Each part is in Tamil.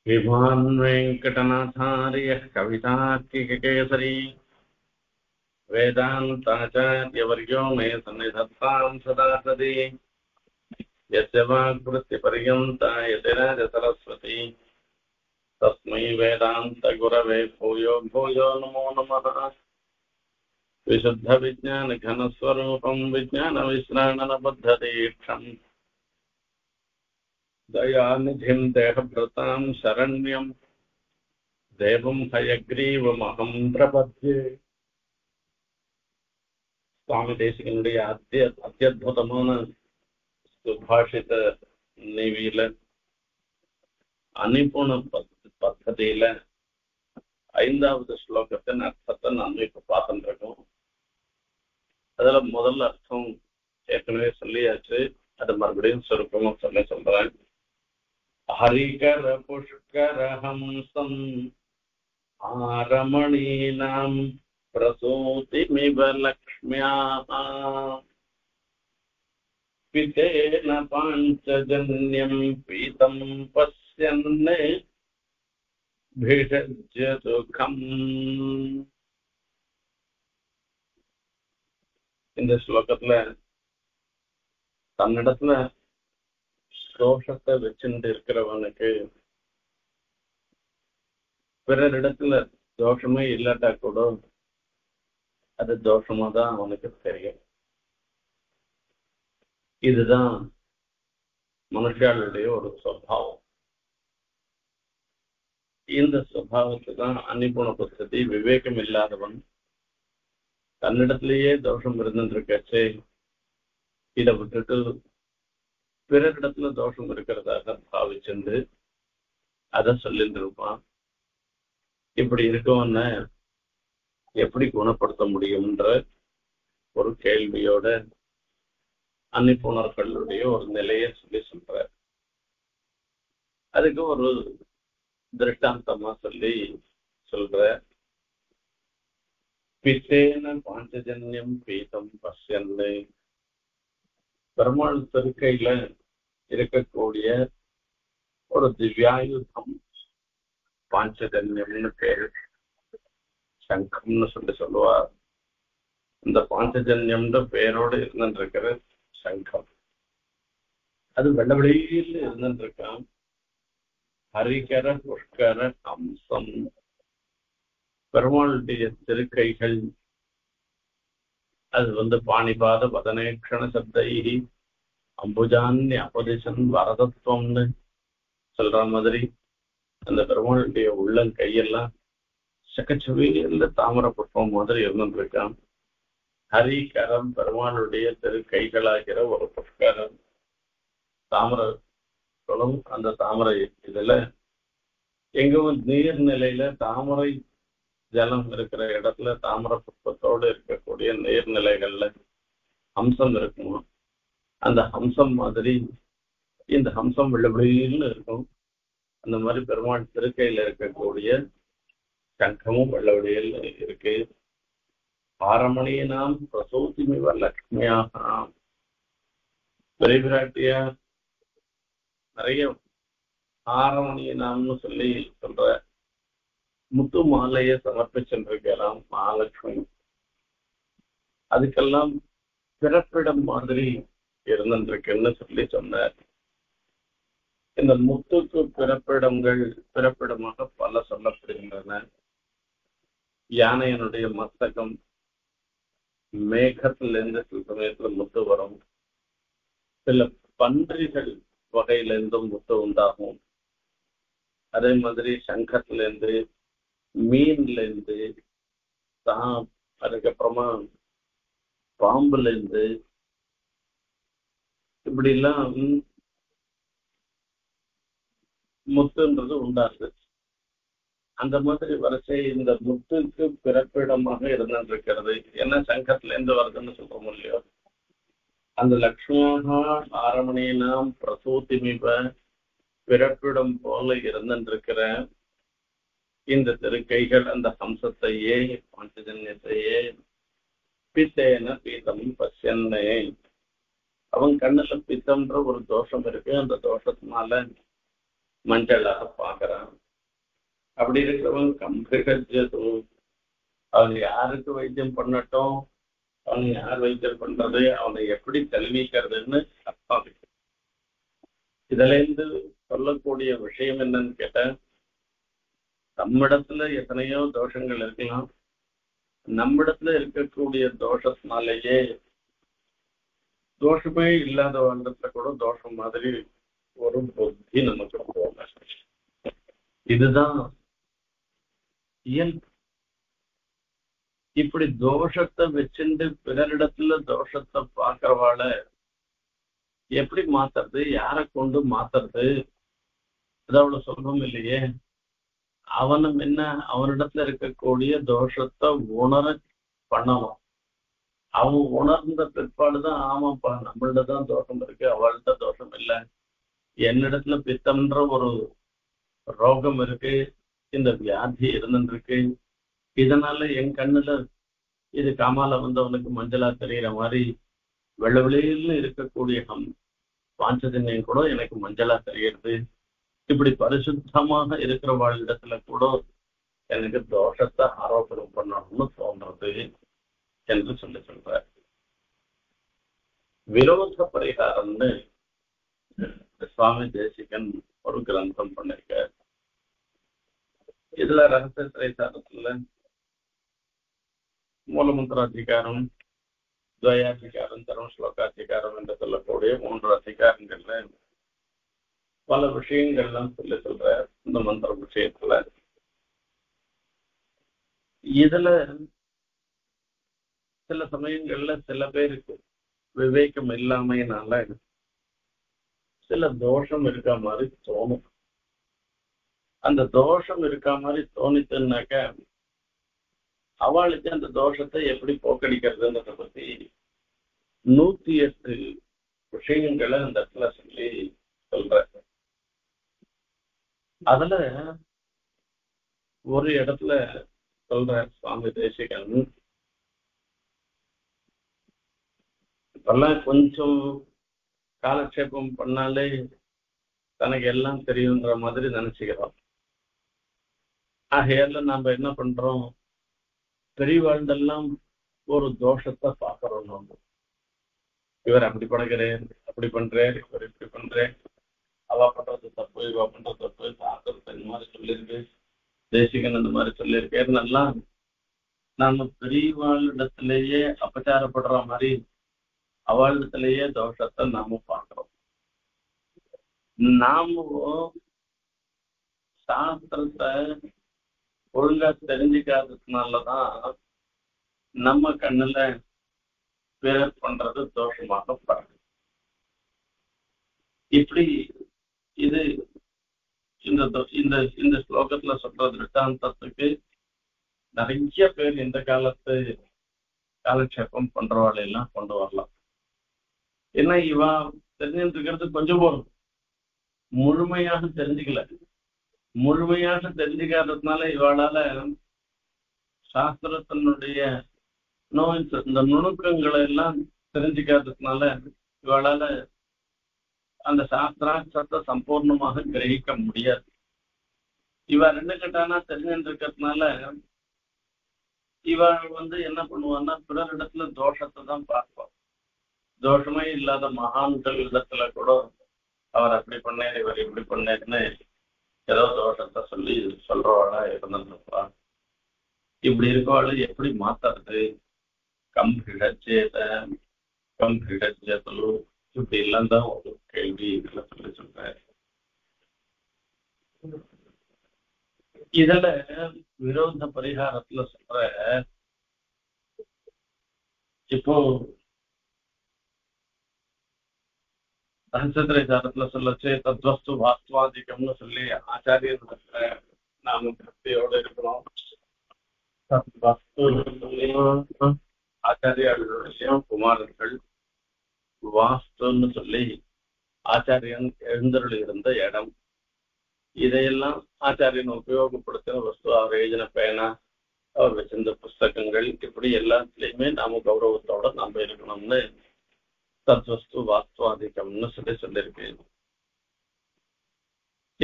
श्रीमान् वेङ्कटनाथार्यः कवितार्किककेसरी वेदान्ताचार्यवर्यो मे सन्निधत्तां सदा सति यस्य वाक्कृत्यपर्यन्ता यतिराजसरस्वती तस्मै वेदान्तगुरवे भूयो भूयो नमो नमः। विशुद्धविज्ञानघनस्वरूपं विज्ञानविश्राणनबद्धदीक्षम् दयानिधिं देहभृतां शरण्यं देवं हयग्रीवमहं प्रपद्ये। स्वामी தேசிகனுடைய அத்தியுதமான சுபாஷித நிவியில அனுபூண பத்ததியில ஐந்தாவது ஸ்லோகத்தின் அர்த்தத்தை நாம் இப்ப பார்த்துட்டு இருக்கோம். அதுல முதல் அர்த்தம் ஏற்கனவே சொல்லியாச்சு, அது மறுபடியும் சுருக்கமா சொல்றேன். ஹரிகர புஷ்கர ஹம்சம் ஆரமணீனாம் பிரசூதிமிவ லக்ஷ்ம்யாः பிதேன பாஞ்சஜன்யம் பீதம் பஸ்யன் பிஷஜ்ய சுகம். இந்த ஸ்லோகத்துல தன்னிடத்துல தோஷத்தை வச்சுட்டு இருக்கிறவனுக்கு பிறரிடத்துல தோஷமே இல்லாட்டா கூட அது தோஷமா தான் அவனுக்கு தெரியும். இதுதான் மனுஷாளுடைய ஒரு சுபாவம். இந்த சுபாவத்தை தான் அநிபுண பத்தி விவேகம் இல்லாதவன் தன்னிடத்திலேயே தோஷம் இருந்துருக்காச்சே, இதை விட்டுட்டு பிறரிடத்துல தோஷம் இருக்கிறதாக பாவிச்சுண்டு அதை சொல்லிட்டு இருப்பான். இப்படி இருக்கவன எப்படி குணப்படுத்த முடியும்ன்ற ஒரு கேள்வியோட அநிபுணர்களுடைய ஒரு நிலையை சொல்ற. அதுக்கு ஒரு திருஷ்டாந்தமா சொல்ற. பித்தேன பாஞ்சஜன்யம் பீதம் பஸ்யன்னு, பெருமாள் திருக்கையில இருக்கக்கூடிய ஒரு திவ்யாயுதம் பாஞ்சஜன்யம்னு பேரு, சங்கம்னு சொல்லுவா. இந்த பாஞ்சஜன்யம்ன்ற பேரோடு இருந்துருக்கிற சங்கம் அது வெள்ள வெளியில் இருந்துருக்கான். ஹரிகர புஷ்கர அம்சம், பெருமாளுடைய திருக்கைகள் அது பாணிபாத பதனேக்ஷண சப்தைஹி அம்புஜான்ய அபதிசன் வரதத்துவம்னு சொல்ற மாதிரி அந்த பெருமாளுடைய உள்ளங்கையெல்லாம் சக்கச்சுவியில தாமர புஷ்பம் மாதிரி இருந்துருக்கான். ஹரிகரம் பெருமாளுடைய திருக்கைகளாகிற ஒரு புஷ்கரம், தாமர குளம். அந்த தாமரை இதுல எங்கும் நீர்நிலையில தாமரை ஜலம் இருக்கிற இடத்துல தாமர புஷ்பத்தோடு இருக்கக்கூடிய நீர்நிலைகள்ல ஹம்சம் இருக்குமா, அந்த ஹம்சம் மாதிரி இந்த ஹம்சம் வெள்ளவெளியில்னு இருக்கும். அந்த மாதிரி பெருமாள் திருக்கையில இருக்கக்கூடிய சங்கமும் வெள்ளவெளியில் இருக்கு. ஆரமணியினாம் பிரசூதிமிவ லக்ஷ்மியாக, பெரியபிராட்டியா நிறைய ஆரமணியினாம்னு சொல்ற முத்து மாலையை சமர்ப்பிச்சுருக்கலாம் மகாலட்சுமி. அதுக்கெல்லாம் பிறப்பிடம் மாதிரி இருந்துருக்குன்னு சொன்னார். இந்த முத்துக்கு பிறப்பிடமாக பல சொல்லப்படுகின்றன. யானையனுடைய மஸ்தகம் மேகத்திலிருந்து சில சமயத்துல முத்து வரும். சில பன்றிகள் வகையிலிருந்தும் முத்து உண்டாகும். அதே மாதிரி சங்கத்திலிருந்து, மீன்ல இருந்து, அதுக்கப்புறமா பாம்புல இருந்து, இப்படி எல்லாம் முத்துன்றது உண்டாகுது. அந்த மாதிரி வரிசை இந்த முத்துக்கு பிறப்பிடமாக இருந்திருக்கிறது. என்ன சங்கத்துல இருந்து வருதுன்னு சொல்றோம் இல்லையோ, அந்த லக்ஷ்மியாக ஆரமணியினாம் பிரசூதிமிவ பிறப்பிடம் போல இருந்திருக்கிற இந்த திருக்கைகள் அந்த ஹம்சத்தையே பாஞ்சஜன்யத்தையே பித்தேன பீதம் பஸ்யன்னே, அவன் கண்ணுல பித்தம்ன்ற ஒரு தோஷம் இருக்கு. அந்த தோஷத்தினால மஞ்சளாக பார்க்கறான். அப்படி இருக்கிறவன் கம்பிடஜது, அவன் யாருக்கு வைத்தியம் பண்ணட்டும், அவன் யார் வைத்தியம் பண்றது, அவனை எப்படி தள்ளிக்கிறதுன்னு அர்த்தம் இருக்கு. இதுல இருந்து சொல்லக்கூடிய விஷயம் என்னன்னு கேட்டா, நம்மிடத்துல எத்தனையோ தோஷங்கள் இருக்கலாம். நம்மிடத்துல இருக்கக்கூடிய தோஷத்தினாலேயே தோஷமே இல்லாத வாழ்ந்தத்துல கூட தோஷம் மாதிரி ஒரு புத்தி நமக்கு போக. இதுதான் இயல்பு. இப்படி தோஷத்தை வச்சுட்டு பிறரிடத்துல தோஷத்தை பார்க்கறவாள எப்படி மாத்துறது, யாரை கொண்டு மாத்துறது, அது அவ்வளவு சுலபம் இல்லையே. அவனும் என்ன, அவனிடத்துல இருக்கக்கூடிய தோஷத்தை உணர பண்ணணும். அவன் உணர்ந்த பிற்பாடுதான், ஆமாப்பா நம்மள்டதான் தோஷம் இருக்கு, அவள்கிட்ட தோஷம் இல்லை, என்னிடத்துல பித்தம்ன்ற ஒரு ரோகம் இருக்கு, இந்த வியாதி இருந்துருக்கு, இதனால என் கண்ணுல இது காமால வந்தவனுக்கு மஞ்சளா தெரிகிற மாதிரி வெள்ள வெளியில இருக்கக்கூடிய பாஞ்சஜன்யம் கூட எனக்கு மஞ்சளா தெரிகிறது. இப்படி பரிசுத்தமாக இருக்கிற வாழ்இடத்துல கூட எனக்கு தோஷத்தை ஆரோப்பணம் பண்ணணும்னு தோன்றது என்று சொல்ற விரோத பரிகாரம்னு சுவாமி தேசிகன் ஒரு கிரந்தம் பண்ணிருக்க. இதுல ரகசிய திரைசாரத்துல மூலமந்திராதிகாரம், துவயாதிகாரம், தர்ம ஸ்லோகாதிகாரம் என்று சொல்லக்கூடிய 3 அதிகாரங்கள்ல பல விஷயங்கள்லாம் சொல்ற இந்த மந்திர விஷயத்துல. இதுல சில சமயங்கள்ல சில பேருக்கு விவேகம் இல்லாமையினால சில தோஷம் இருக்க மாதிரி தோணும். அந்த தோஷம் இருக்க மாதிரி தோணித்துனாக்க அவளுக்கு அந்த தோஷத்தை எப்படி போக்கடிக்கிறதுன்றத பத்தி 108 விஷயங்களை அந்த இடத்துல சொல்லி சொல்ற. அதுல ஒரு இடத்துல சொல்ற சுவாமி தேசிகன், இப்பெல்லாம் கொஞ்சம் காலக்ஷேபம் பண்ணாலே தனக்கு எல்லாம் தெரியுன்ற மாதிரி நினைச்சுக்கிறோம். ஆகையால நாம என்ன பண்றோம், பெரியவாழ்ந்தெல்லாம் ஒரு தோஷத்தை பார்க்கிறோம். நம்ம இவர் அப்படி படுகிறேன், அப்படி பண்றேன், இவர் இப்படி பண்றேன், அவ பண்றது தப்பு, இவ பண்றது தப்பு, சாஸ்திரத்தை இந்த மாதிரி சொல்லியிருக்கு, தேசிகன் இந்த மாதிரி சொல்லியிருக்கேன்னு நாம பெரியவாழிடத்திலேயே அபச்சாரப்படுற மாதிரி அவளிடத்திலேயே தோஷத்தை நாம பார்க்கிறோம். நாமும் சாஸ்திரத்தை ஒழுங்கா தெரிஞ்சுக்காததுனாலதான் நம்ம கண்ணுல பேர் பண்றது தோஷமாக படுது. இப்படி இது இந்த ஸ்லோகத்துல சொல்ற திருஷ்டாந்தத்துக்கு நிறைய பேர் இந்த காலத்து காலக்ஷேபம் பண்றவாளையெல்லாம் கொண்டு வரலாம். ஏன்னா இவ தெரிஞ்சுட்டு இருக்கிறது கொஞ்சம் போதும், முழுமையாக தெரிஞ்சுக்கல. முழுமையாக தெரிஞ்சுக்காததுனால இவளால சாஸ்திரத்தினுடைய இந்த நுணுக்கங்களை எல்லாம் தெரிஞ்சுக்காததுனால இவளால அந்த சாஸ்திரார்த்தத்தை சம்பூர்ணமாக கிரகிக்க முடியாது. இவ 2 கட்டானா தெரிஞ்சுட்டு இருக்கிறதுனால இவள் என்ன பண்ணுவான்னா பிறரிடத்துல தோஷத்தை தான் பார்ப்பான். தோஷமே இல்லாத மகான்கள் இடத்துல கூட அவர் அப்படி பண்ணேன், இவர் இப்படி பண்ணேன்னு ஏதோ தோஷத்தை சொல்லி சொல்றவாளா இருந்திருப்பா. இப்படி இருக்கவாள் எப்படி மாத்தாது, கம்பிடச்சேத கம்பிடச்சேதலு இப்படி எல்லாம் தான் ஒரு கேள்வி இதுல சொல்ற. இதுல விரோத பரிகாரத்துல சொல்ற, இப்போ ரகசியத்திரைசாரத்துல சொல்லச்சு தத்வஸ்து வாஸ்துவாதிகம்னு சொல்லி ஆச்சாரியன் நாம பக்தியோட இருக்கிறோம். ஆச்சாரியாளுடைய குமாரர்கள் வாஸ்துன்னு சொல்லி ஆச்சாரியன் எழுந்தருள் இருந்த இடம், இதையெல்லாம் ஆச்சாரியன் உபயோகப்படுத்தின வஸ்து, அவர் எழுதின பேனா, அவர் வச்சிருந்த புஸ்தகங்கள், இப்படி எல்லாத்துலயுமே நாம கௌரவத்தோட நாம இருக்கணும்னு தத்வஸ்து வாஸ்துவாதிகம்னு சொல்லியிருக்கு.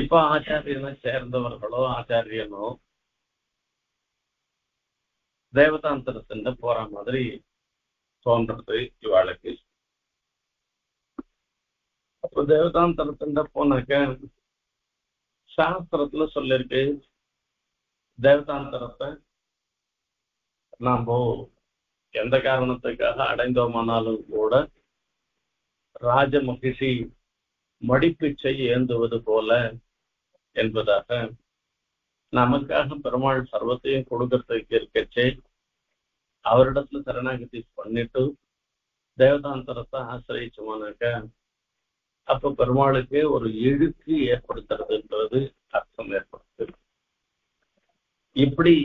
இப்ப ஆச்சாரியனை சேர்ந்தவர்களோ ஆச்சாரியனோ தேவதாந்தரத்துல போற மாதிரி தோன்றது இவாளுக்கு. அப்ப தேவதாந்தரத்துல போனாக்க சாஸ்திரத்துல சொல்லிருக்கு, தேவதாந்தரத்தை நாம எந்த காரணத்துக்காக அடைந்தோமானாலும் கூட ராஜ மகிஷி மடிப்பிச்சை ஏந்துவது போல என்பதாக நமக்காக பெருமாள் சர்வத்தையும் கொடுக்கறதுக்கு இருக்கச்சே அவரிடத்துல சரணாகதி பண்ணிட்டு தேவதாந்தரத்தை ஆசிரியச்சோமானாக்க அப்ப பெருமாளுக்கு ஒரு இழுக்கு ஏற்படுத்துறதுன்றது அர்த்தம் ஏற்படுத்து. இப்படி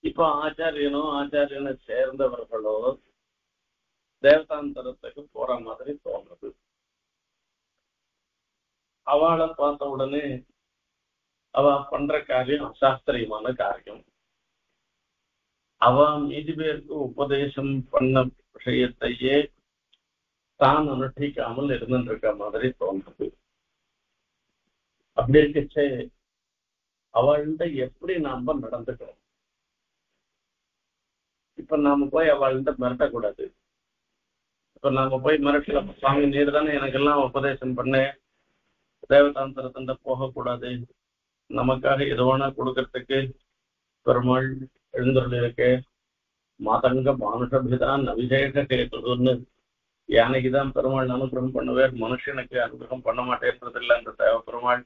இப்ப ஆச்சாரியனை சேர்ந்தவர்களோ தேவதாந்தரத்துக்கு போற மாதிரி தோணுது. அவளை பார்த்த உடனே அவ பண்ற காரியம் அசாஸ்திரியமான காரியம். அவ மீதி பேருக்கு உபதேசம் பண்ண விஷயத்தையே தான் அனுஷ்டிக்காமல் இருந்துருக்க மாதிரி தோன்றுது. அப்படி இருக்கச்சே அவள்கிட்ட எப்படி நாம நடந்துக்கணும்? இப்ப நாம போய் அவள்கிட்ட மிரட்டக்கூடாது. இப்ப நாம போய் மிரட்டல, சுவாமி நீர் தானே எனக்கெல்லாம் உபதேசம் பண்ண, தேவதாந்தரத்திட்ட போகக்கூடாது, நமக்காக எதுவானா கொடுக்கறதுக்கு பெருமாள் எழுந்துள்ள இருக்கு, மாதங்க மானுஷபிதான் அபிஷேக கேட்கறதுன்னு யானைக்குதான் பெருமாள் அனுகிரகம் பண்ணுவார், மனுஷனுக்கு அனுகிரகம் பண்ண மாட்டேன்றது இல்லை அந்த தேவ பெருமாள்.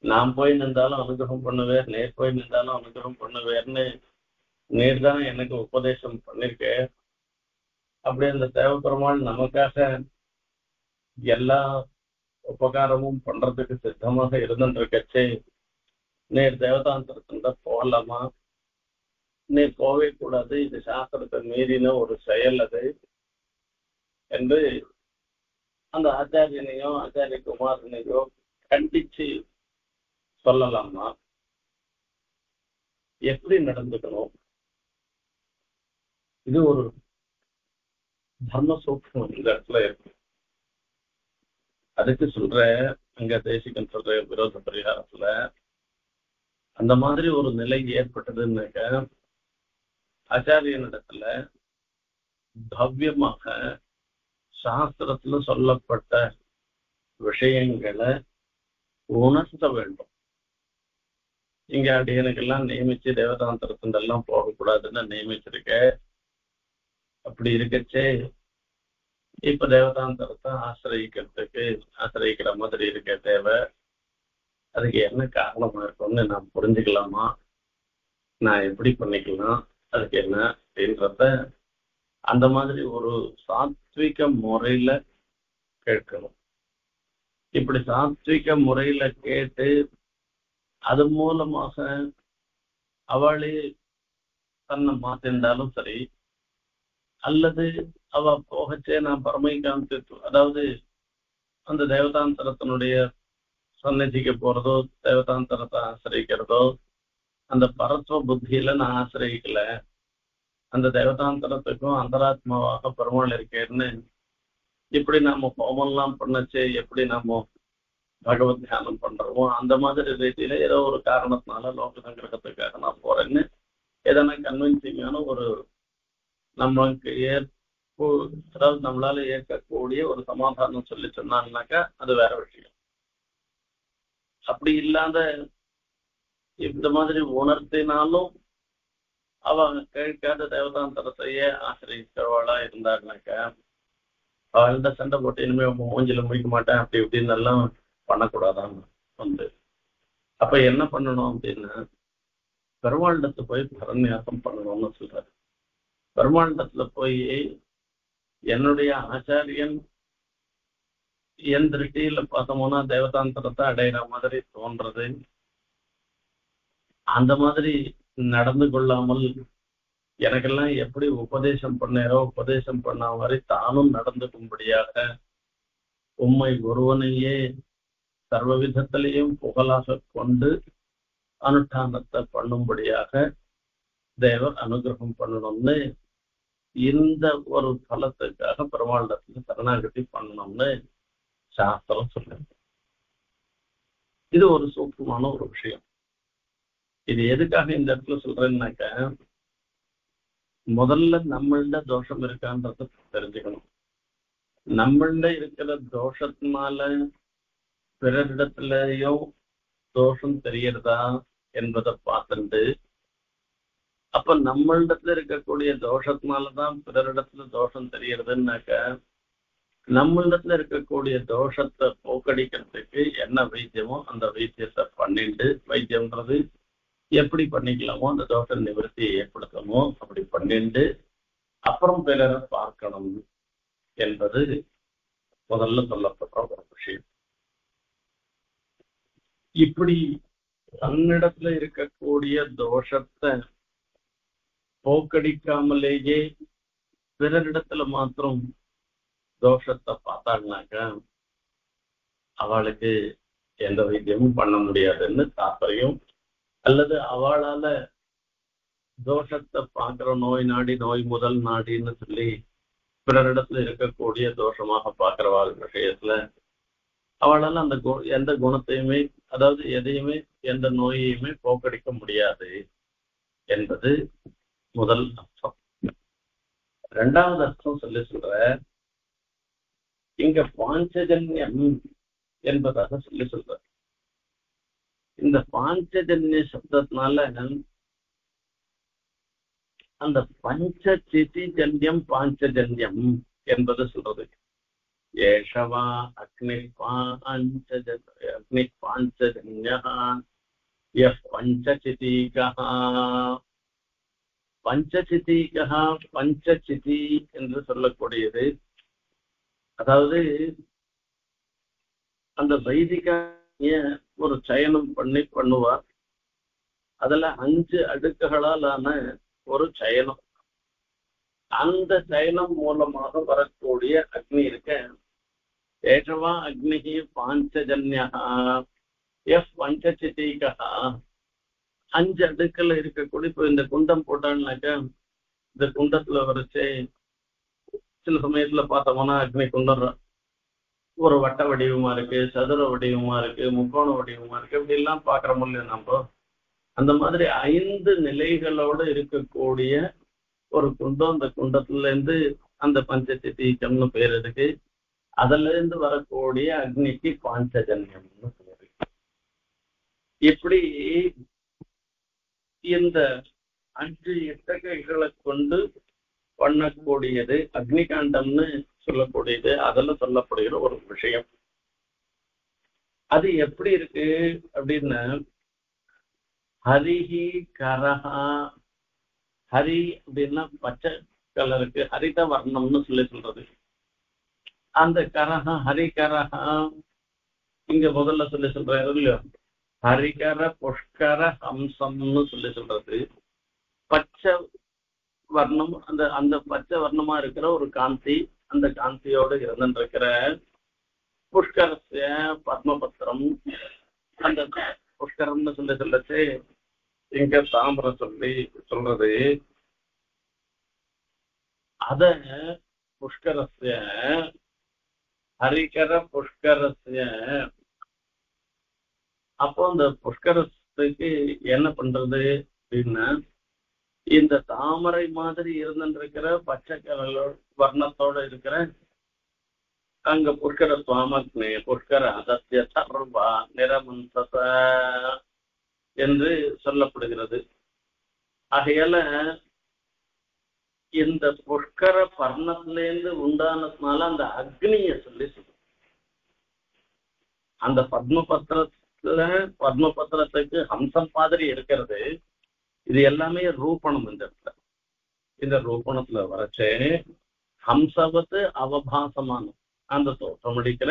நாம் போய் நின்றாலும் அனுகிரகம் பண்ணுவேர், நேர் போய் நின்றாலும் அனுகிரகம் பண்ணுவேர்னு நேர் தானே எனக்கு உபதேசம் பண்ணிருக்க. அப்படி அந்த தேவ பெருமாள் நமக்காக எல்லா உபகாரமும் பண்றதுக்கு சித்தமாக இருந்துருக்கச்சே நேர் தேவதாந்தரத்தின் போகலாமா? நீர் போவே கூடாது, இது சாஸ்திரத்தை மீறின ஒரு செயல் அது என்று அந்த ஆச்சாரியனையோ ஆச்சாரிய குமாரனையோ கண்டிச்சு சொல்லலாமா? எப்படி நடந்துக்கணும்? இது ஒரு தர்ம சூக்ஷ்மம் இந்த இடத்துல இருக்கு. அதுக்கு சொல்ற அங்க தேசிகன் சொல்ற விரோத பரிகாரத்துல அந்த மாதிரி ஒரு நிலை ஏற்பட்டதுன்னாக்க ஆச்சாரியனிடத்துல பவ்யமாக சாஸ்திரத்துல சொல்லப்பட்ட விஷயங்களை உணர்த்த வேண்டும். இங்க அடியனுக்கெல்லாம் நியமிச்சு தேவதாந்தரத்தின் போகக்கூடாதுன்னு நியமிச்சிருக்க. அப்படி இருக்கச்சே இப்ப தேவதாந்தரத்தை ஆசிரியிக்கிற மாதிரி இருக்க தேவை. அதுக்கு என்ன காரணமா இருக்கும்னு நான் புரிஞ்சுக்கலாமா? நான் எப்படி பண்ணிக்கலாம்? அதுக்கு என்ன அப்படின்றத அந்த மாதிரி ஒரு சாத்விக முறையில கேட்கணும். இப்படி சாத்விக முறையில கேட்டு அது மூலமாக அவளே தன்னை மாத்திருந்தாலும் சரி, அல்லது அவ போகச்சே நான் பரமை காமிச்சு, அதாவது அந்த தேவதாந்தரத்தினுடைய சந்நிதிக்கு போறதோ தேவதாந்தரத்தை ஆசிரியிக்கிறதோ அந்த பரத்வ புத்தியில நான் ஆசிரியிக்கல, அந்த தேவதாந்தரத்துக்கும் அந்தராத்மாவாக பெருமாள் இருக்கேன்னு இப்படி நாம ஹோமெல்லாம் பண்ணச்சே எப்படி நாம பகவத் தியானம் பண்றோமோ அந்த மாதிரி ரீதியில ஏதோ ஒரு காரணத்தினால லோக சங்கிரகத்துக்காக நான் போறேன்னு எதனா கன்வின்சிங்கான ஒரு நமக்கு அதாவது நம்மளால ஏற்கக்கூடிய ஒரு சமாதானம் சொல்லி சொன்னான்னாக்கா அது வேற விஷயம். அப்படி இல்லாத இந்த மாதிரி உணர்த்தினாலும் அவங்க கேட்காத தேவதாந்தரத்தையே ஆசிரியர்களா இருந்தாருனாக்கா அவள்கிட்ட சண்டை போட்டு இனிமே மூஞ்சில முடிக்க மாட்டேன் அப்படி இப்படின்னு எல்லாம் பண்ணக்கூடாதான் வந்து. அப்ப என்ன பண்ணணும் அப்படின்னா பெருமாண்டத்துல போய் பரநியாசம் பண்ணணும்னு சொல்றாரு. பெருமாண்டத்துல போய் என்னுடைய ஆச்சாரியன் என் திருஷ்டியில பார்த்தோம்னா தேவதாந்தரத்தை அடையிற மாதிரி தோன்றது, அந்த மாதிரி நடந்து கொள்ளாமல் எனக்கெல்லாம் எப்படி உபதேசம் பண்ணாரோ உபதேசம் பண்ண மாதிரி தானும் நடந்துக்கும்படியாக உம்மை ஒருவனையே சர்வ விதத்திலையும் புகழாக கொண்டு அனுஷ்டானத்தை பண்ணும்படியாக தேவர் அனுகிரகம் பண்ணணும்னு இந்த ஒரு பலத்துக்காக பெருமாண்டத்துல சரணாகதி பண்ணணும்னு சாஸ்திரம் சொல்லுங்க. இது ஒரு சூக்ஷ்மமான ஒரு விஷயம். இது எதுக்காக இந்த இடத்துல சொல்றேன்னாக்க, முதல்ல நம்மள்ட தோஷம் இருக்கான்றத தெரிஞ்சுக்கணும். நம்மள்ட இருக்கிற தோஷத்தினால பிறரிடத்துலயும் தோஷம் தெரியறதா என்பதை பார்த்துட்டு, அப்ப நம்மளிடத்துல இருக்கக்கூடிய தோஷத்தினாலதான் பிறரிடத்துல தோஷம் தெரியறதுன்னாக்க, நம்மளிடத்துல இருக்கக்கூடிய தோஷத்தை போக்கடிக்கிறதுக்கு என்ன வைத்தியமோ அந்த வைத்தியத்தை பண்ணிட்டு, வைத்தியம்ன்றது எப்படி பண்ணிக்கலாமோ அந்த தோஷ நிவர்த்தியை ஏற்படுத்தணுமோ அப்படி பண்ணிட்டு அப்புறம் பிறரை பார்க்கணும் என்பது முதல்ல சொல்லப்படுற ஒரு விஷயம். இப்படி தன்னிடத்துல இருக்கக்கூடிய தோஷத்தை போக்கடிக்காமலேயே பிறரிடத்துல மாத்திரம் தோஷத்தை பார்த்தாங்கனாக்க அவளுக்கு எந்த வைத்தியமும் பண்ண முடியாதுன்னு தாற்பயம். அல்லது அவளால தோஷத்தை பார்க்கிற நோய் நாடி நோய் முதல் நாடின்னு சொல்லி பிறரிடத்துல இருக்கக்கூடிய தோஷமாக பார்க்கிறவாள் விஷயத்துல அவளால அந்த எந்த குணத்தையுமே, அதாவது எதையுமே, எந்த நோயையுமே போக்கடிக்க முடியாது என்பது முதல் அர்த்தம். இரண்டாவது அர்த்தம் சொல்ற இங்க பாஞ்சஜன்யம் என்பதாக சொல்ற இந்த பாஞ்சஜன்ய சப்தத்தினால அந்த பஞ்சசிதி ஜன்யம் பாஞ்சஜன்யம் என்பது சொல்றது. ஏஷவா அக்னி பாஞ்சஜன்யா பஞ்சசிதீகா. பஞ்சசிதீகா, பஞ்சசிதி என்று சொல்லக்கூடியது, அதாவது அந்த வைதிக ஒரு சயனம் பண்ணுவார். அதுல 5 அடுக்குகளாலான ஒரு சயனம். அந்த சயனம் மூலமாக வரக்கூடிய அக்னி இருக்க, ஏஷவா அக்னி பாஞ்சஜன்யா பஞ்சசிதீகா. 5 அடுக்கல இருக்கக்கூடிய, இப்போ இந்த குண்டம் போட்டான்னாக்க இந்த குண்டத்துல வரைச்சு சில சமயத்துல பார்த்தோம்னா அக்னி குண்டம் ஒரு வட்ட வடிவமா இருக்கு, சதுர வடிவமா இருக்கு, முக்கோண வடிவமா இருக்கு, இப்படி எல்லாம் பாக்குற முடியும் நம்ம. அந்த மாதிரி 5 நிலைகளோடு இருக்கக்கூடிய ஒரு குண்டம். அந்த குண்டத்துல இருந்து அந்த பஞ்சசிதீகம்னு பேர் இருக்கு. அதுல இருந்து வரக்கூடிய அக்னிக்கு பாஞ்சஜன்யம்னு பேரு. இப்படி இந்த 5 இட்டகைகளை கொண்டு பண்ணக்கூடியது அக்னிகாண்டம்னு சொல்லக்கூடியது. அதில் சொல்லப்படுகிற ஒரு விஷயம். அது எப்படி இருக்கு அப்படின்னா, ஹரிஹி கரஹா. ஹரி அப்படின்னா பச்சை கலருக்கு ஹரித வர்ணம்னு சொல்றது. அந்த கரஹா ஹரிகரஹா இங்க முதல்ல சொல்றாரு இல்லையோ, ஹரிகர புஷ்கர ஹம்சம்னு சொல்றது. பச்சை வர்ணம், அந்த அந்த பச்சை வர்ணமா இருக்கிற ஒரு காந்தி, அந்த காந்தியோடு இருந்துருக்கிற புஷ்கரஸ்ய பத்மபத்திரம். அந்த புஷ்கரம்னு சொல்லச்சு இங்க தாமிரம் சொல்றது. அத புஷ்கரஸ்ய ஹரிகர புஷ்கரஸ்ய. அப்போ அந்த புஷ்கரத்துக்கு என்ன பண்றது அப்படின்னா, இந்த தாமரை மாதிரி இருந்துருக்கிற பச்சை கலர் வர்ணத்தோட இருக்கிற அங்க புஷ்கர சுவாமக்னே புஷ்கர அதத்திய சர்வா நிரமந்தச என்று சொல்லப்படுகிறது. ஆகையால இந்த புஷ்கர பர்ணத்திலேருந்து உண்டானதுனால அந்த அக்னிய சொல்லி அந்த பத்மபத்திரத்துக்கு ஹம்சம் மாதிரி இருக்கிறது. இது எல்லாமே ரூபணம். இந்த இடத்துல இந்த ரூபணத்துல வரைச்சே ஹம்சவத்து அவபாசமான அந்த தோற்றம் அடிக்கிற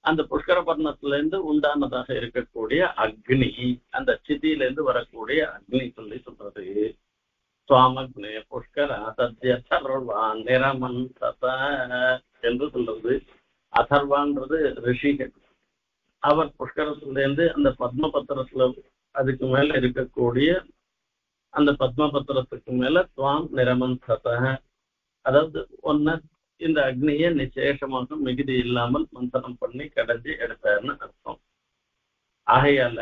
அந்த புஷ்கர பர்ணத்துல இருந்து உண்டானதாக இருக்கக்கூடிய அக்னி, அந்த சிதியில இருந்து வரக்கூடிய அக்னி சொல்லி சொல்றது. சுவாமக்னே புஷ்கர சத்ய சர்வா நிரமந்தச என்று சொல்றது. அதர்வான்றது ரிஷிகள். அவர் புஷ்கரத்துல இருந்து அந்த பத்மபத்திரத்துல அதுக்கு மேல இருக்கக்கூடிய அந்த பத்மபத்திரத்துக்கு மேல துவாம் நிரமந்தச, அதாவது ஒன்ன இந்த அக்னியை நிசேஷமாக மிகுதி இல்லாமல் மந்தனம் பண்ணி கடைஞ்சி எடுத்தாருன்னு அர்த்தம். ஆகையால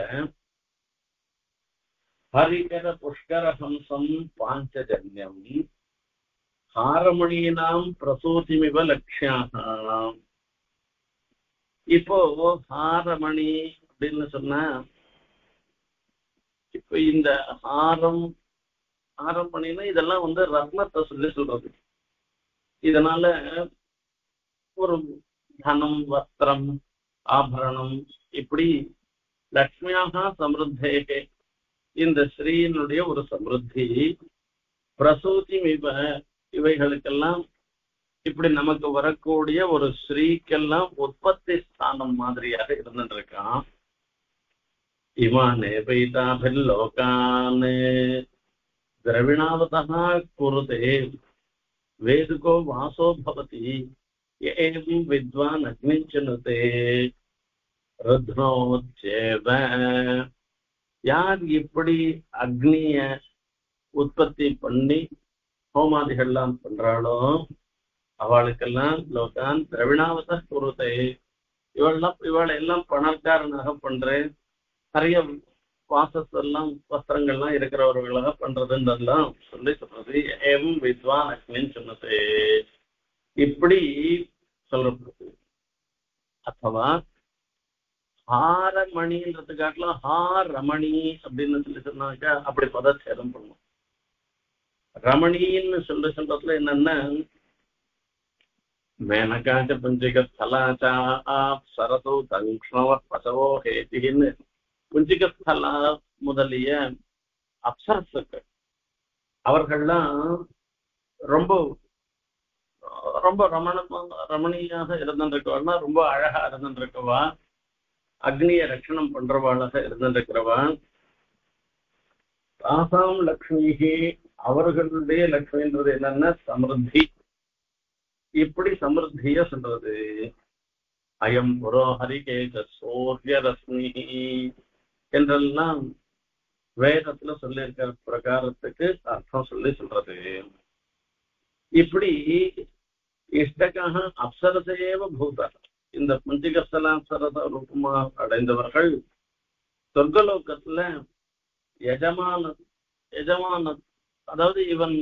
ஹரிகர புஷ்கர ஹம்சம் பாஞ்சஜன்யம் ஹாரமணீனாம் பிரசூதிமிவ லக்ஷ்யாக. இப்போ ஹாரமணி அப்படின்னு சொன்னா, இப்ப இந்த ஆரம்பணினா இதெல்லாம் ரத்னத்தை சொல்லி சொல்றது. இதனால ஒரு தனம், வஸ்திரம், ஆபரணம், இப்படி லக்ஷ்மியாக சமிருத்தேகே, இந்த ஸ்ரீயினுடைய ஒரு சமிருத்தி, பிரசூதி இவைகளுக்கெல்லாம் இப்படி நமக்கு வரக்கூடிய ஒரு ஸ்ரீக்கெல்லாம் உற்பத்தி ஸ்தானம் மாதிரியாக இருந்துருக்கான். இமானே பைதாபில்லோகான் திரவிணாவதா குருதே வேதுகோ வாசோ பவதி ஏவம் வித்வான் அக்னிச்சுனுதே ருத்னோச்சேவ. யார் இப்படி அக்னிய உற்பத்தி பண்ணி ஹோமாதிகள்லாம் பண்றாளோ அவளுக்கெல்லாம் லோகான் திரவிணாவத குருதை, இவளெல்லாம் பணக்காரனாக பண்றேன், நிறைய வாசத்தெல்லாம் வஸ்திரங்கள்லாம் இருக்கிறவர்களாக பண்றதுன்றதெல்லாம் சொல்லி சொல்றது. ஏவம் வித்வான் அக்னின்னு சொன்னது இப்படி சொல்றது. அத்தவா ஹாரமணின்றதுக்காட்டிலும் ஹாரமணி அப்படின்னு சொல்லி சொன்னாக்கா அப்படி பதச்சேதம் பண்ணும். ரமணின்னு சொல்றதுல என்னன்னா, மேனகாச்ச புஞ்சிக ஸ்தலாச்சா சரதோ தங்ஷ்ணவ பசவோ ஹேதின்னு புஞ்சிக ஸ்தலா முதலிய அப்சரசுக்கு அவர்கள்லாம் ரொம்ப ரொம்ப ரமணியாக இருந்துருக்கவா, ரொம்ப அழகா இருந்துருக்கவா, அக்னிய ரட்சணம் பண்றவாளாக இருந்துருக்கிறவா. தாசாம் லக்ஷ்மிகி, அவர்களுடைய லக்ஷ்மின்றது என்னன்னா சமிருத்தி. இப்படி சமிருத்திய சொல்றது. அயம் புரோஹரிகேச சூரிய ரஸ்மி என்றெல்லாம் வேதத்துல சொல்லியிருக்கிற பிரகாரத்துக்கு அர்த்தம் சொல்லி சொல்றது. இப்படி இஷ்டக்காக அப்சரசேவ பூத, இந்த புஞ்சிகஸ்தலாப்சரத ரூபமா அடைந்தவர்கள் சொர்க்கலோகத்துல எஜமான அதாவது இவன்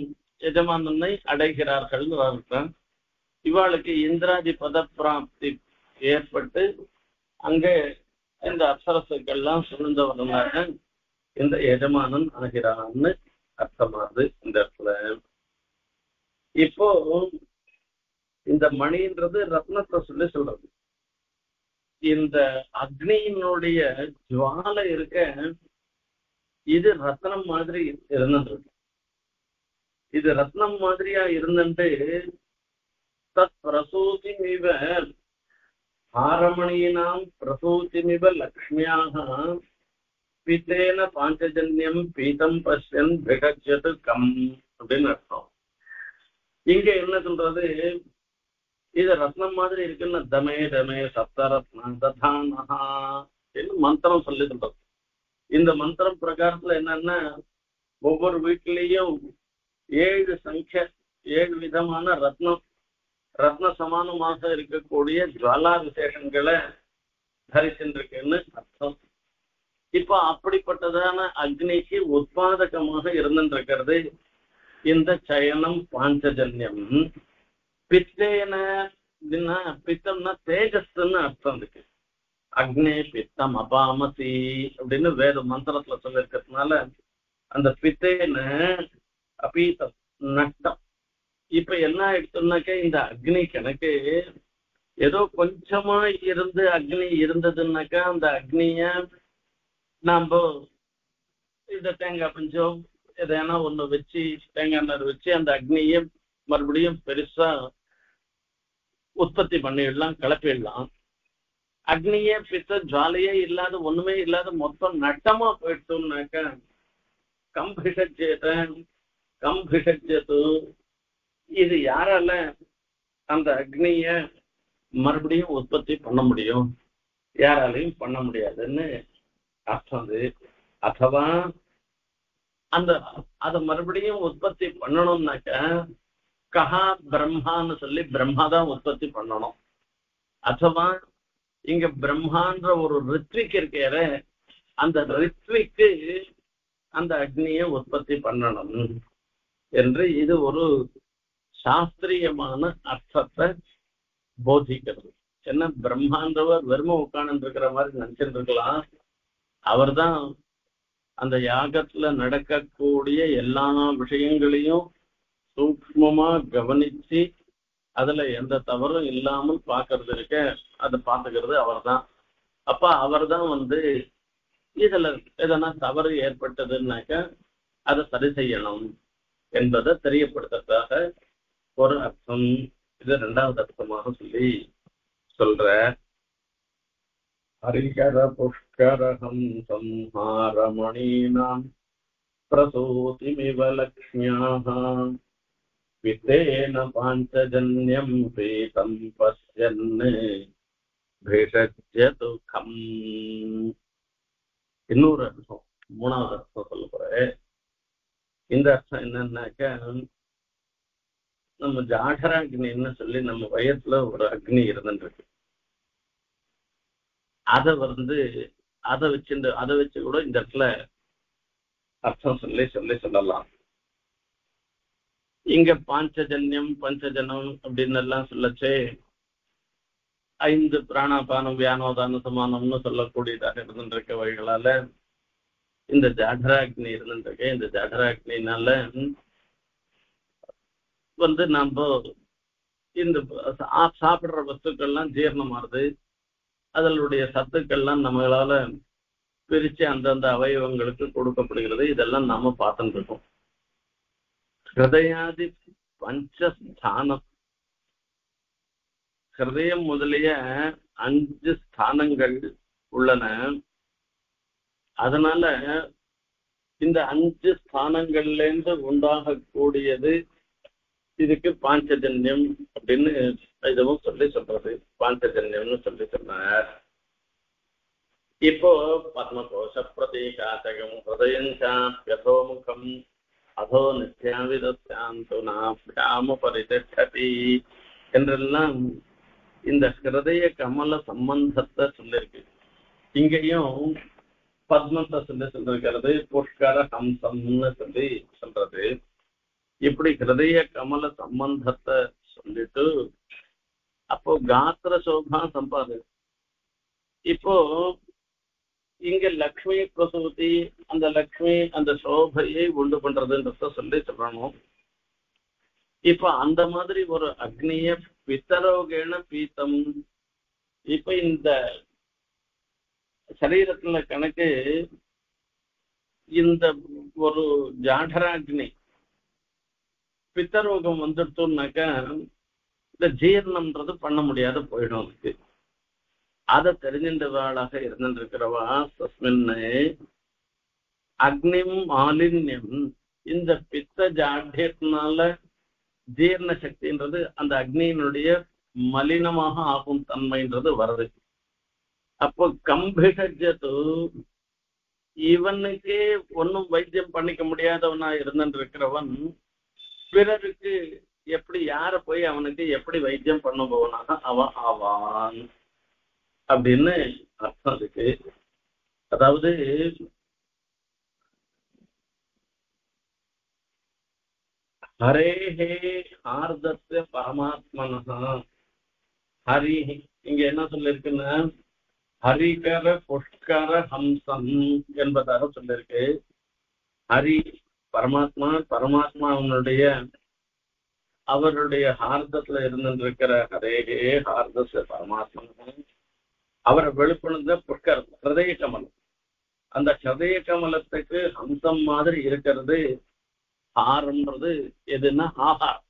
எஜமானனை அடைகிறார்கள் அர்த்தம். இவாளுக்கு இந்திராதி பத பிராப்தி ஏற்பட்டு அங்கே இந்த அப்சரசுக்கள்லாம் சுழ்ந்தவனாக இந்த எஜமானன் ஆகிறான்னு அர்த்தமானது இந்த இடத்துல. இப்போ இந்த மணின்றது ரத்னத்தை சொல்லி சொல்றது. இந்த அக்னியினுடைய ஜுவாலை இருக்க, இது ரத்னம் மாதிரி இருந்துருக்கு. இது ரத்னம் மாதிரியா இருந்துட்டு தத் பிரசூதிமிவ ஆரமணீனாம் பிரசூதிமிவ லக்ஷ்மியாக பீத்தேன பாஞ்சஜன்யம் பீதம் பஷ்யன் பிகஜது கம் அப்படின்னு அர்த்தம். இங்க என்ன சொல்றது, இது ரத்னம் மாதிரி இருக்குன்னு தமே தமே சப்தரத்ன ததானஹா மந்திரம் சொல்லி சொல்றது. இந்த மந்திரம் பிரகாரத்துல என்னன்னா, ஒவ்வொரு வீட்டிலையும் 7 சங்கிய 7 விதமான ரத்ன சமானமாக இருக்கக்கூடிய ஜுவாலா விசேஷங்களை தரிசின்றிருக்குன்னு அர்த்தம். இப்ப அப்படிப்பட்டதான அக்னிக்கு உற்பாதகமாக இருந்துருக்கிறது இந்த சயனம் பாஞ்சஜன்யம். பித்தேன அப்படின்னா, பித்தம்னா தேஜஸ்ன்னு அர்த்தம் இருக்கு. அக்னே பித்தம் அபாமசி அப்படின்னு வேறு மந்திரத்துல சொல்லிருக்கிறதுனால அந்த பித்தேன அபீதம் நட்டம். இப்ப என்ன எடுத்தோம்னாக்க, இந்த அக்னி கணக்கு ஏதோ கொஞ்சமா இருந்து அக்னி இருந்ததுன்னாக்கா அந்த அக்னிய நாம இந்த தேங்காய் பஞ்சம் எதனா ஒண்ணு வச்சு தேங்காய் நார் வச்சு அந்த அக்னியை மறுபடியும் பெருசா உற்பத்தி பண்ணிடலாம், கிளப்பிடலாம். அக்னியே பித்த ஜுவாலையே இல்லாத ஒண்ணுமே இல்லாத மொத்தம் நட்டமா போயிட்டோம்னாக்கா கம்பிஷத்து இது யாரால அந்த அக்னிய மறுபடியும் உற்பத்தி பண்ண முடியும்? யாராலையும் பண்ண முடியாதுன்னு அர்த்தம். அதுவா அந்த அதை மறுபடியும் உற்பத்தி பண்ணணும்னாக்க கஹா பிரம்மான்னு சொல்லி பிரம்மா தான் உற்பத்தி பண்ணணும். அதுவா இங்க பிரம்மான்ற ஒரு ரித்விக் இருக்கிற அந்த ரித்விக்கு அந்த அக்னியை உற்பத்தி பண்ணணும் என்று இது ஒரு சாஸ்திரியமான அர்த்தத்தை போதிக்கிறது. என்ன பிரம்மாண்டவர் வெறும உட்கார்ந்து இருக்கிற மாதிரி நினைச்சிட்டு இருக்கலாம். அவர்தான் அந்த யாகத்துல நடக்கக்கூடிய எல்லா விஷயங்களையும் சூக்ஷ்மமா கவனிச்சு அதுல எந்த தவறும் இல்லாமல் பாக்குறது இருக்க, அதை பாத்துக்கிறது அவர் தான். அப்ப அவர் தான் இதுல எதனா தவறு ஏற்பட்டதுன்னாக்க அதை சரி செய்யணும் என்பதை தெரியப்படுத்துறதாக ஒரு அர்த்தம். இது இரண்டாவது அர்த்தமாக சொல்ற ஹரிகர புஷ்கரஹம் சம்ஹாரமணீனாம் பிரசூதிமிவ லக்ஷ்மியாஹ வித்தேன பாஞ்சஜன்யம் பீதம் பஸ்யன் பிஷஜ்யதுகம். இன்னொரு அர்த்தம், மூணாவது அர்த்தம் சொல்ல போறேன். இந்த அர்த்தம் என்னன்னாக்க, நம்ம ஜாடராக்னின்னு சொல்லி நம்ம வயசுல ஒரு அக்னி இருந்துருக்கு. அதை வச்சு கூட இந்த இடத்துல அர்த்தம் சொல்லலாம். இங்க பாஞ்சஜன்யம் பஞ்சஜனம் அப்படின்னு எல்லாம் சொல்லச்சே 5 பிராணாபானம் வியானோதான சமானம்னு சொல்லக்கூடியதாக இருந்துருக்க வழிகளால இந்த ஜாடராக்னி இருந்துருக்க. இந்த ஜாடராக்னினால நம்ம இந்த சாப்பிடுற வஸ்துக்கள்லாம் ஜீரணமாறுது. அதனுடைய சத்துக்கள்லாம் நம்மளால பிரிச்சு அந்தந்த அவயவங்களுக்கு கொடுக்கப்படுகிறது. இதெல்லாம் நாம பார்த்துட்டு இருக்கோம். ஹிருதயாதி பஞ்சஸ்தானம், ஹிருதயம் முதலிய 5 ஸ்தானங்கள் உள்ளன. அதனால இந்த 5 ஸ்தானங்கள்ல இருந்து உண்டாகக்கூடியது இதுக்கு பாஞ்சஜன்யம் அப்படின்னு இதுவும் சொல்றது. பாஞ்சஜன்யம்னு சொன்னார். இப்போ பத்மகோஷ பிரதீகாசகம் ஹிருதயஞ்சாப்யதோமுகம் அதோ நித்யாவிதாம பரிதட்டி என்றெல்லாம் இந்த ஹிருதய கமல சம்பந்தத்தை சொல்லிருக்கு. இங்கேயும் பத்மத்தை சொல்லிருக்கிறது. புஷ்கர ஹம்சம்னு சொல்றது. இப்படி ஹிருதய கமல சம்பந்தத்தை சொல்லிட்டு அப்போ காத்திர சோபா சம்பாது. இப்போ இங்க லக்ஷ்மி பிரசூதி, அந்த லக்ஷ்மி அந்த சோபையை உண்டு பண்றதுன்றத சொல்லணும். இப்ப அந்த மாதிரி ஒரு அக்னிய பித்தரோகேன பீத்தம். இப்ப இந்த சரீரத்துல கணக்கு இந்த ஒரு ஜாடராக்னி பித்தரோகம் வந்துட்டோம்னாக்கா இந்த ஜீரணம்ன்றது பண்ண முடியாத போயிடும். அதுக்கு அதை தெரிஞ்சின்றவாளாக இருந்திருக்கிறவா தஸ்மின்னு அக்னிம் மாலின்யம், இந்த பித்த ஜாட்யத்தினால ஜீரண சக்தின்றது அந்த அக்னியினுடைய மலினமாக ஆகும் தன்மைன்றது வருது. அப்போ கம்பிஷஜத்து, இவனுக்கே ஒன்னும் வைத்தியம் பண்ணிக்க முடியாதவனா இருந்திருக்கிறவன் பிறருக்கு எப்படி யார போய் அவனுக்கு எப்படி வைத்தியம் பண்ணுபவனாக அவன் ஆவான் அப்படின்னு அர்த்தம் இருக்கு. அதாவது ஹரேஹே ஆர்தஸ்ய பரமாத்மனஹா. ஹரி இங்க என்ன சொல்லிருக்குன்னா ஹரிகர புஷ்கர ஹம்சம் என்பதாக சொல்லிருக்கு. ஹரி பரமாத்மா, பரமாத்மாவனுடைய அவருடைய ஹார்தத்துல இருந்திருக்கிற ஹரேஹே ஹார்தஸ்ய பரமாத்மா, அவரை வெளிப்படுத்த புஷ்கர் ஹிருதய கமலம். அந்த ஹிருதய கமலத்துக்கு ஹம்சம் மாதிரி இருக்கிறது ஹாரம்ன்றது எதுன்னா ஆகாரம்.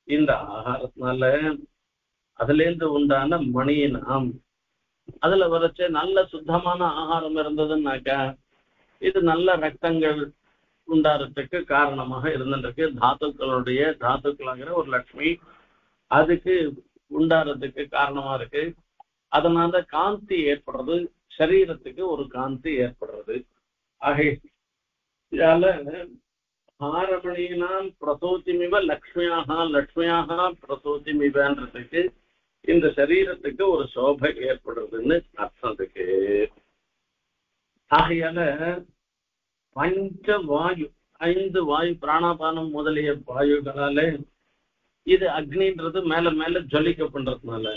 இந்த ஆகாரத்தினால அதுல இருந்து உண்டான மணியினம், அதுல வரைச்ச நல்ல சுத்தமான ஆகாரம் இருந்ததுன்னாக்கா இது நல்ல ரத்தங்கள் உண்டாறதுக்கு காரணமாக இருந்துருக்கு. தாத்துக்களாகிற ஒரு லட்சுமி அதுக்கு உண்டாறதுக்கு காரணமா இருக்கு. அதனால காந்தி ஏற்படுறது, சரீரத்துக்கு ஒரு காந்தி ஏற்படுறது. ஆகையால ஆரமணியினால் பிரசோதிமிவ லக்ஷ்மியாக பிரசோதிமிவன்றதுக்கு இந்த சரீரத்துக்கு ஒரு சோபை ஏற்படுறதுன்னு அர்த்தத்துக்கு. ஆகையால பஞ்ச வாயு 5 வாயு பிராணாபானம் முதலிய வாயுகளாலே இது அக்னின்றது மேல மேல ஜொலிக்க பண்றதுனால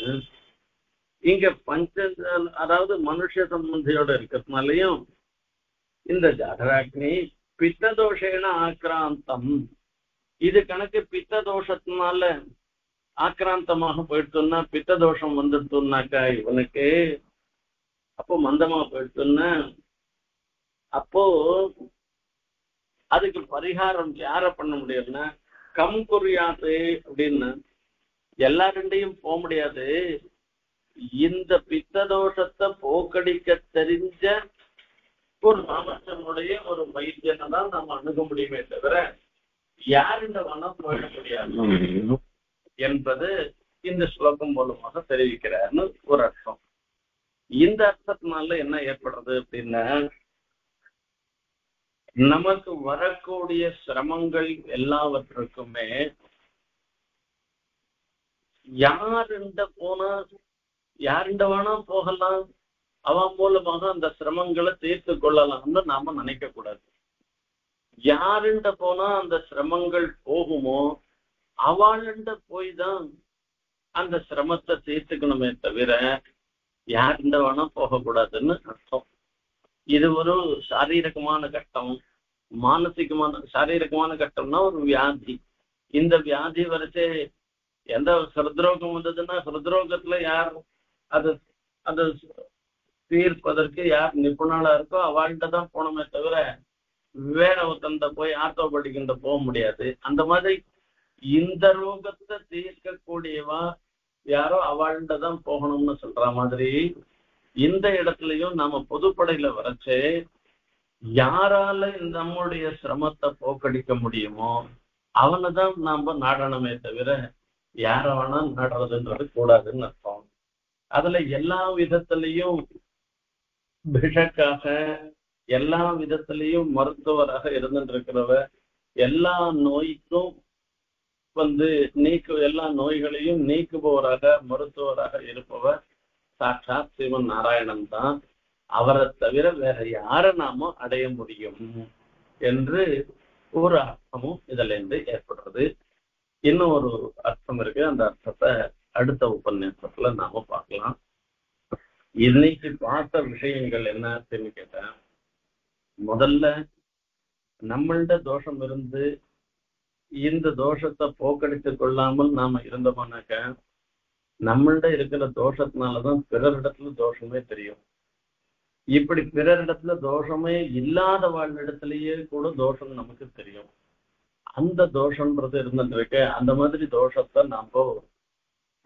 இங்க பஞ்ச அதாவது மனுஷ சம்பந்தியோட இருக்கிறதுனாலையும் இந்த ஜடராக்னி பித்ததோஷேன ஆக்ராந்தம் இது கணக்கு பித்த தோஷத்தினால ஆக்ராந்தமாக போயிடுத்துன்னா பித்த தோஷம் வந்துடுத்துனாக்கா இவனுக்கு அப்போ மந்தமா போயிடுத்துன்னா அப்போ அதுக்கு பரிகாரம் யார பண்ண முடியும்னா கம் குறியாது அப்படின்னு எல்லாருண்டையும் போக முடியாது. இந்த பித்த தோஷத்தை போக்கடிக்க தெரிஞ்ச ஒரு சாமர்த்தியனுடைய ஒரு வைத்தியனை தான் நாம அணுக முடியுமே தவிர யாருண்ட வனம் போயிட முடியாது என்பது இந்த ஸ்லோகம் மூலமாக தெரிவிக்கிறார்னு ஒரு அர்த்தம். இந்த அர்த்தத்தினால என்ன ஏற்படுறது அப்படின்னா நமக்கு வரக்கூடிய சிரமங்கள் எல்லாவற்றுக்குமே யாருண்ட போனா யாருண்ட வேணா போகலாம், அவன் மூலமாக அந்த சிரமங்களை தீர்த்து கொள்ளலாம்னு நாம நினைக்க கூடாது. யாருண்ட போனா அந்த சிரமங்கள் போகுமோ அவளுண்ட போய் தான் அந்த சிரமத்தை தீர்த்துக்கணுமே தவிர யாருண்ட வேணா போகக்கூடாதுன்னு அர்த்தம். இது ஒரு சாரீரகமான கட்டம். மானசிகமான சாரீரகமான கட்டம்னா ஒரு வியாதி. இந்த வியாதி வரைச்சே எந்த ஹிருத்ரோகம் வந்ததுன்னா ஹிருத்ரோகத்துல யார் அது அது தீர்ப்பதற்கு யார் நிபுணலா இருக்கோ அவள்கிட்ட தான் போனோமே தவிர வேற ஒருத்தந்த போய் ஆர்த்தோபடிக்கிட்ட போக முடியாது. அந்த மாதிரி இந்த ரோகத்தை தீர்க்கக்கூடியவா யாரோ அவள்கிட்ட தான் போகணும்னு சொல்ற மாதிரி இந்த இடத்துலயும் நாம பொதுப்படையில வரைச்சு யாரால நம்முடைய சிரமத்தை போக்கடிக்க முடியுமோ அவனைதான் நாம நாடனமே தவிர யார வேணா நாடுறதுன்றது கூடாதுன்னு அர்த்தம். அதுல எல்லா விதத்திலையும் பிஷக்காக எல்லா விதத்திலையும் மருத்துவராக இருந்துட்டு இருக்கிறவ எல்லா நோய்க்கும் எல்லா நோய்களையும் நீக்குபவராக மருத்துவராக இருப்பவர் சாட்சாத் சிவன் நாராயணன் தான். அவரை தவிர வேற யாரை நாம அடைய முடியும் என்று ஒரு அர்த்தமும் இதுல இருந்து ஏற்படுறது. இன்னும் ஒரு அர்த்தம் இருக்கு. அந்த அர்த்தத்தை அடுத்த உபன்யாசத்துல நாம பார்க்கலாம். இன்னைக்கு பார்த்த விஷயங்கள் என்ன அப்படின்னு கேட்டேன். முதல்ல நம்மள்ட தோஷம் இருந்து இந்த தோஷத்தை போக்கடித்துக் கொள்ளாமல் நாம இருந்தோம்னாக்க நம்மள்ட இருக்கிற தோஷத்தினாலதான் பிறரிடத்துல தோஷமே தெரியும். இப்படி பிறரிடத்துல தோஷமே இல்லாத வாழ்நிடத்திலேயே கூட தோஷம் நமக்கு தெரியும். அந்த தோஷம்ன்றது இருந்துட்டு இருக்க அந்த மாதிரி தோஷத்தை நாம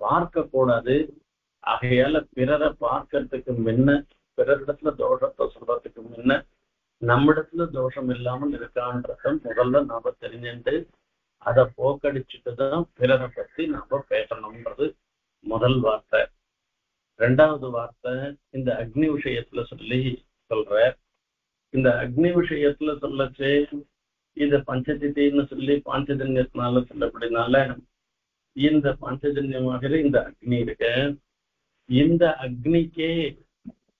பார்க்க கூடாது. ஆகையால பிறரை பார்க்கறதுக்கு முன்ன பிறரிடத்துல தோஷத்தை சொல்றதுக்கு முன்ன நம்மிடத்துல தோஷம் இல்லாமல் இருக்கான்றத முதல்ல நாம தெரிஞ்சுட்டு அதை போக்கடிச்சுட்டுதான் பிறரை பத்தி நாம பேசணும்ன்றது முதல் வார்த்தை. ரெண்டாவது வார்த்தை இந்த அக்னி விஷயத்துல சொல்ற இந்த அக்னி விஷயத்துல சொல்லச்சே இந்த பஞ்சதித்தின்னு சொல்லி பாஞ்சஜன்யத்தினால சொல்லப்படினால இந்த பஞ்சஜன்யமாக இந்த அக்னி இருக்கு. இந்த அக்னிக்கே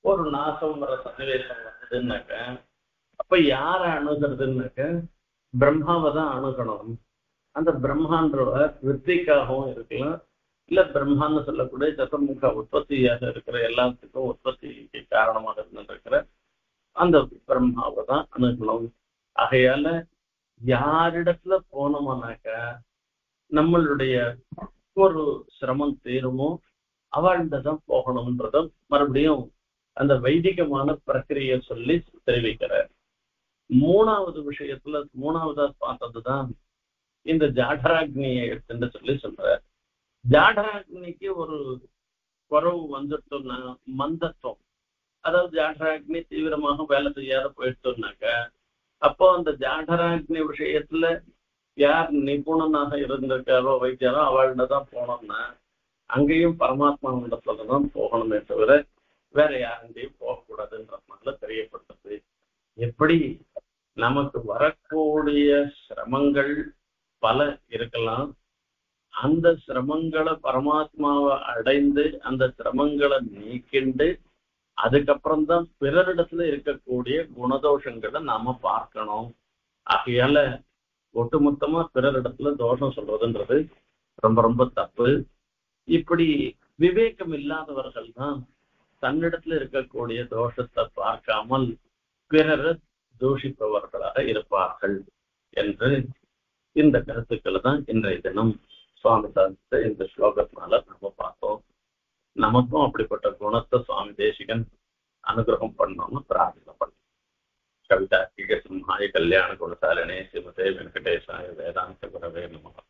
ஒரு நாசம் வர சன்னிவேசம் வந்ததுன்னாக்க அப்ப யார அணுகிறதுனாக்க பிரம்மாவை தான் அணுகணும். அந்த பிரம்மான்றவர் விற்பிக்காகவும் இருக்கலாம், இல்ல பிரம்மான்னு சொல்லக்கூடிய சதுர்முக உற்பத்தியாக இருக்கிற எல்லாத்துக்கும் உற்பத்திக்கு காரணமாக இருந்திருக்கிற அந்த பிரம்மாவை தான் அணுகணும். ஆகையால யாரிடத்துல போனோம்னாக்க நம்மளுடைய ஒரு சிரமம் தீருமோ அவள்கிட்ட தான் போகணும்ன்றத மறுபடியும் அந்த வைதிகமான பிரக்கிரியை சொல்லி தெரிவிக்கிறார். மூணாவது விஷயத்துல மூணாவதா பார்த்ததுதான் இந்த ஜாடராக்னியை எடுத்துன்னு சொல்லி சொல்றார். ஜாடராக்னிக்கு ஒரு குறவு வந்துட்டோம்னா மந்தத்துவம், அதாவது ஜாடராக்னி தீவிரமாக வேலை செய்யாத போயிட்டோம்னாக்க அப்போ அந்த ஜாடராக்னி விஷயத்துல யார் நிபுணனாக இருந்திருக்காரோ வைத்தியாரோ அவள்கிட்ட தான் போனோம்னா அங்கேயும் பரமாத்மா மண்டலத்துலதான் போகணுமே தவிர வேற யாருந்தையும் போகக்கூடாதுன்றதுனால தெரியப்பட்டது. எப்படி நமக்கு வரக்கூடிய சிரமங்கள் பல இருக்கலாம், அந்த சிரமங்களை பரமாத்மாவை அடைந்து அந்த சிரமங்களை நீக்கிண்டு அதுக்கப்புறம் தான் பிறரிடத்துல இருக்கக்கூடிய குணதோஷங்களை நாம பார்க்கணும். ஆகையால ஒட்டுமொத்தமா பிறரிடத்துல தோஷம் சொல்றதுன்றது ரொம்ப ரொம்ப தப்பு. இப்படி விவேகம் இல்லாதவர்கள் தான் தன்னிடத்துல இருக்கக்கூடிய தோஷத்தை பார்க்காமல் பிறரை தூஷிப்பவர்களாக இருப்பார்கள் என்று இந்த கருத்துக்களை தான் இன்றைய தினம் சுவாமி சாதித்த இந்த ஸ்லோகத்தினால நம்ம பார்த்தோம். நமக்கும் அப்படிப்பட்ட குணத்தை சுவாமி தேசிகன் அனுகிரகம் பண்ணோம்னு பிரார்த்தனை பண்ணோம். கவிதா சிம்ஹாய கல்யாண குணசாலினே ஸ்ரீமதே வெங்கடேசாய வேதாந்த குரவே நமः.